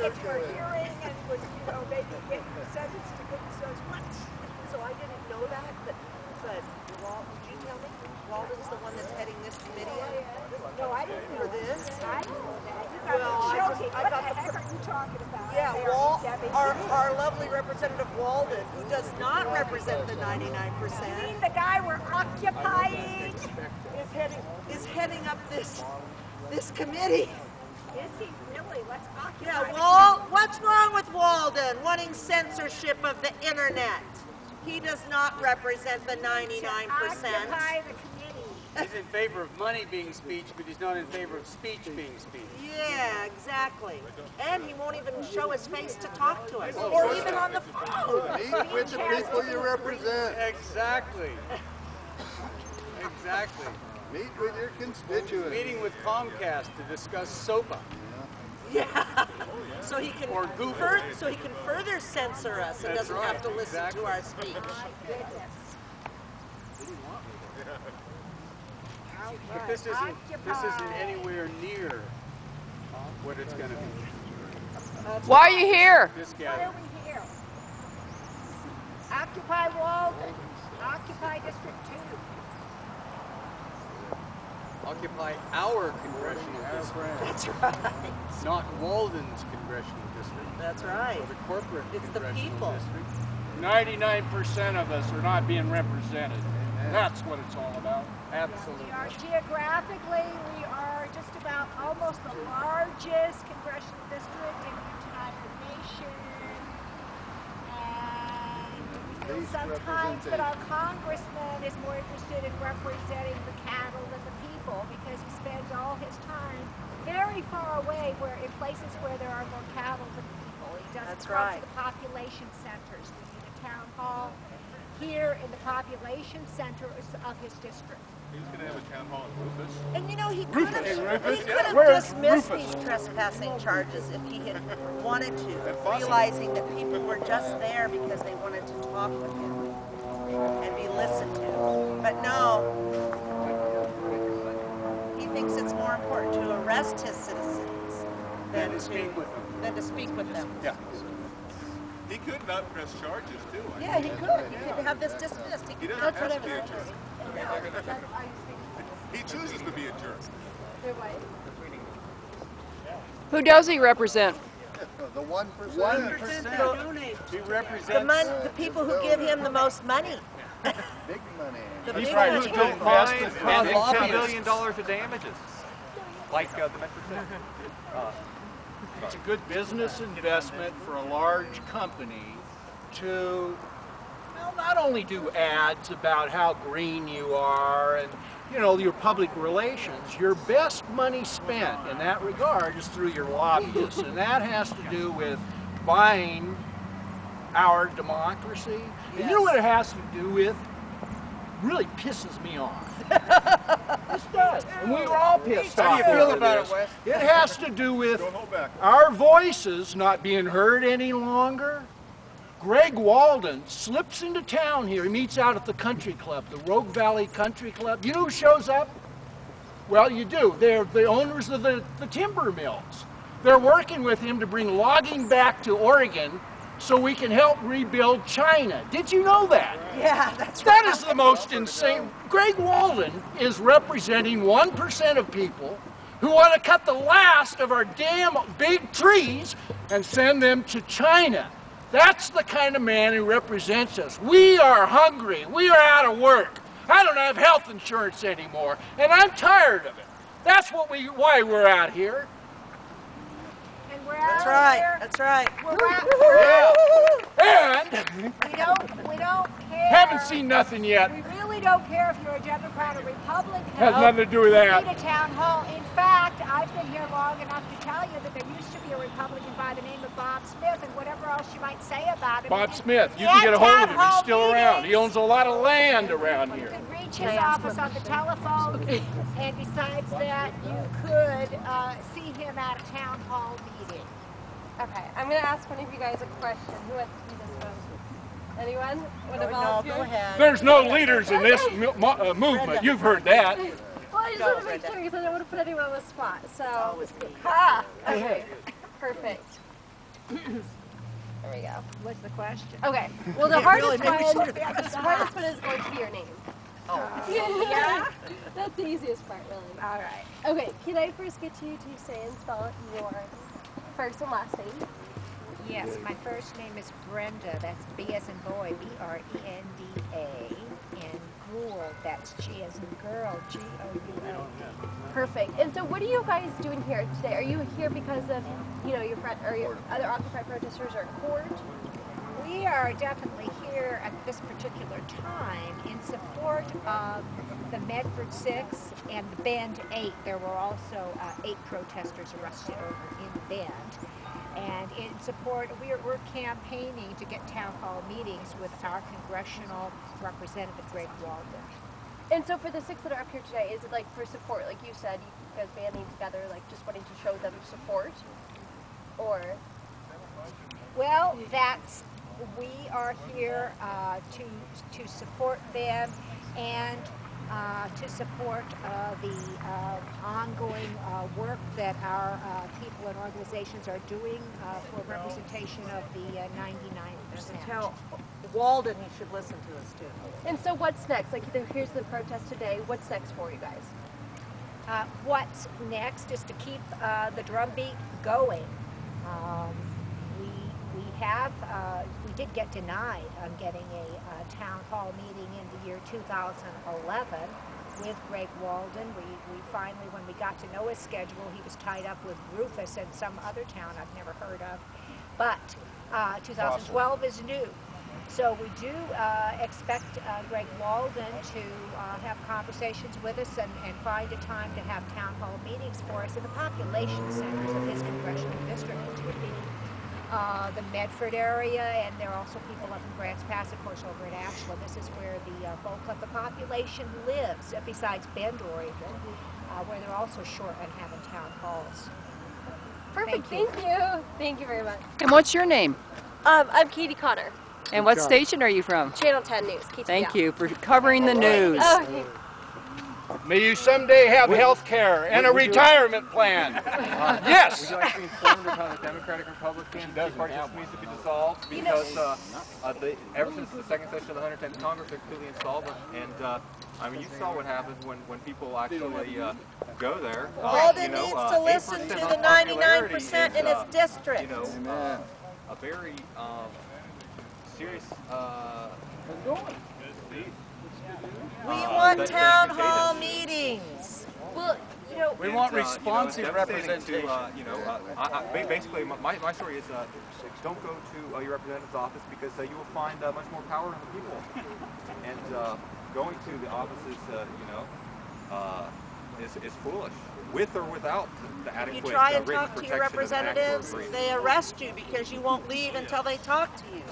get to a hearing and was, you know, maybe getting sentenced to goodness knows what. So I didn't know that, but Walt, did you tell me? Walden's the one that's heading this committee? No, I didn't know this. I didn't know that. You Well, I got the heck are you talking about? Yeah, our lovely Representative Walden, who does not represent the 99%. You mean the guy we're occupying? Is heading up this committee. Is he really? Let's occupy. Yeah, what's wrong with Walden wanting censorship of the internet? He does not represent the 99%. Occupy the committee. He's in favor of money being speech, but he's not in favor of speech being speech. Yeah, exactly. And he won't even show his face to talk to us, or even on the phone. Meet with the people you represent. Exactly. Exactly. Meet with your constituents. Meeting with Comcast to discuss SOPA. Yeah. So he can further censor us and doesn't have to listen to our speech. But this isn't anywhere near what it's going to be. Why are you here? This Why gathering. are we here? Occupy Walden. Occupy District 2. Occupy our congressional district. That's right. Not Walden's congressional district. That's right. Or the corporate It's the congressional people. district. 99% of us are not being represented. That's what it's all about. Absolutely. Geographically, we are just about almost the largest congressional district in the entire nation. And we feel sometimes that our congressman is more interested in representing the cattle than the people because he spends all his time very far away in places where there are more cattle than people. He doesn't come to the population centers. We need a town hall here in the population center of his district. He's going to have a town hall in Rufus. And you know, he could have dismissed these trespassing charges if he had wanted to, realizing that people were just there because they wanted to talk with him and be listened to. But no, he thinks it's more important to arrest his citizens than to speak with them. Yeah. He could not press charges, too. Yeah, he could. He could have this dismissed. He doesn't have to be a jerk. He chooses to be a jerk. Who does he represent? The 1%. 1%. He represents The people who give him the most money. Big money. He's right. Who don't Fines invest and in $10 billion of damages, like the Medford City. It's a good business investment for a large company to, well, not only do ads about how green you are and, you know, your public relations. Your best money spent in that regard is through your lobbyists, and that has to do with buying our democracy. And you know what it has to do with? Really pisses me off. This does. And we were all pissed off. How do you feel about it, Wes? It has to do with our voices not being heard any longer. Greg Walden slips into town here. He meets out at the country club, the Rogue Valley Country Club. You know who shows up? Well, you do. They're the owners of the timber mills. They're working with him to bring logging back to Oregon so we can help rebuild China. Did you know that? Yeah, that's right. That is the most insane. Greg Walden is representing 1% of people who want to cut the last of our damn big trees and send them to China. That's the kind of man who represents us. We are hungry. We are out of work. I don't have health insurance anymore, and I'm tired of it. That's why we're out here. That's right. That's right. And we don't care. Haven't seen nothing yet. We really don't care if you're a Democrat or Republican. Has nothing to do with that. We need a town hall. In fact, I've been here long enough to tell you that there used to be a Republican by the name of Bob Smith, and whatever else you might say about him. Bob Smith, you can get a hold of him. He's still around. He owns a lot of land around here. You could reach his office on the telephone, and besides that, you could see him at a town hall meeting. Okay, I'm going to ask one of you guys a question. Who wants to be this one? Anyone? No, go ahead. There's no leaders in this movement. You've heard that. Well, I just want to make sure because I don't want to put anyone on the spot. So, Always me. okay, perfect. There we go. What's the question? Okay. Well, the hardest one is going to be your name. Yeah? That's the easiest part, really. All right. Okay, can I first get you to say and spell your first and last name? Yes, my first name is Brenda. That's B as in boy, B-R-E-N-D-A. And Gould, that's G as in girl, G-O-U-L-D. Perfect. And so what are you guys doing here today? Are you here because of, your friend or your other Occupy protesters or court? We are definitely here at this particular time in support of the Medford 6 and the Bend 8. There were also 8 protesters arrested over in Bend. And in support, we're campaigning to get town hall meetings with our congressional representative, Greg Walden. And so for the 6 that are up here today, is it like for support, like you said, you guys banding together, like just wanting to show them support? Or? Well, we are here to support them and to support the ongoing work that our people and organizations are doing for representation of the 99%. Tell Walden he should listen to us too. And so what's next? Like here's the protest today. What's next for you guys? What's next is to keep the drumbeat going. We did get denied on getting a town hall meeting in the year 2011 with Greg Walden. We finally, when we got to know his schedule, he was tied up with Rufus and some other town I've never heard of. But 2012 is new. So we do expect Greg Walden to have conversations with us and find a time to have town hall meetings for us in the population centers of his congressional district, which would be the Medford area, and there are also people up in Grants Pass, of course, over at Ashland. This is where the bulk of the population lives, besides Bend, Oregon, where they're also short on having town halls. Perfect, thank you. Thank you very much. And what's your name? I'm Katie Cotter. And what station are you from? Channel 10 News. Thank you for covering the news. Okay. May you someday have health care and a retirement plan. Yes! Would you like to be informed of how the Democratic Republican Party system needs to be dissolved? Because ever since the second session of the 110th Congress, they're completely insolvent. And I mean, you saw what happens when people actually go there. Walden needs to listen to the 99% in his district. A very serious. We want town hall meetings. Well, We want responsive representation. Basically, my story is don't go to your representative's office because you will find much more power in the people. And going to the offices, is foolish, with or without the adequate You try and written talk to protection your of an actual representatives, agreement. they arrest you because you won't leave until they talk to you.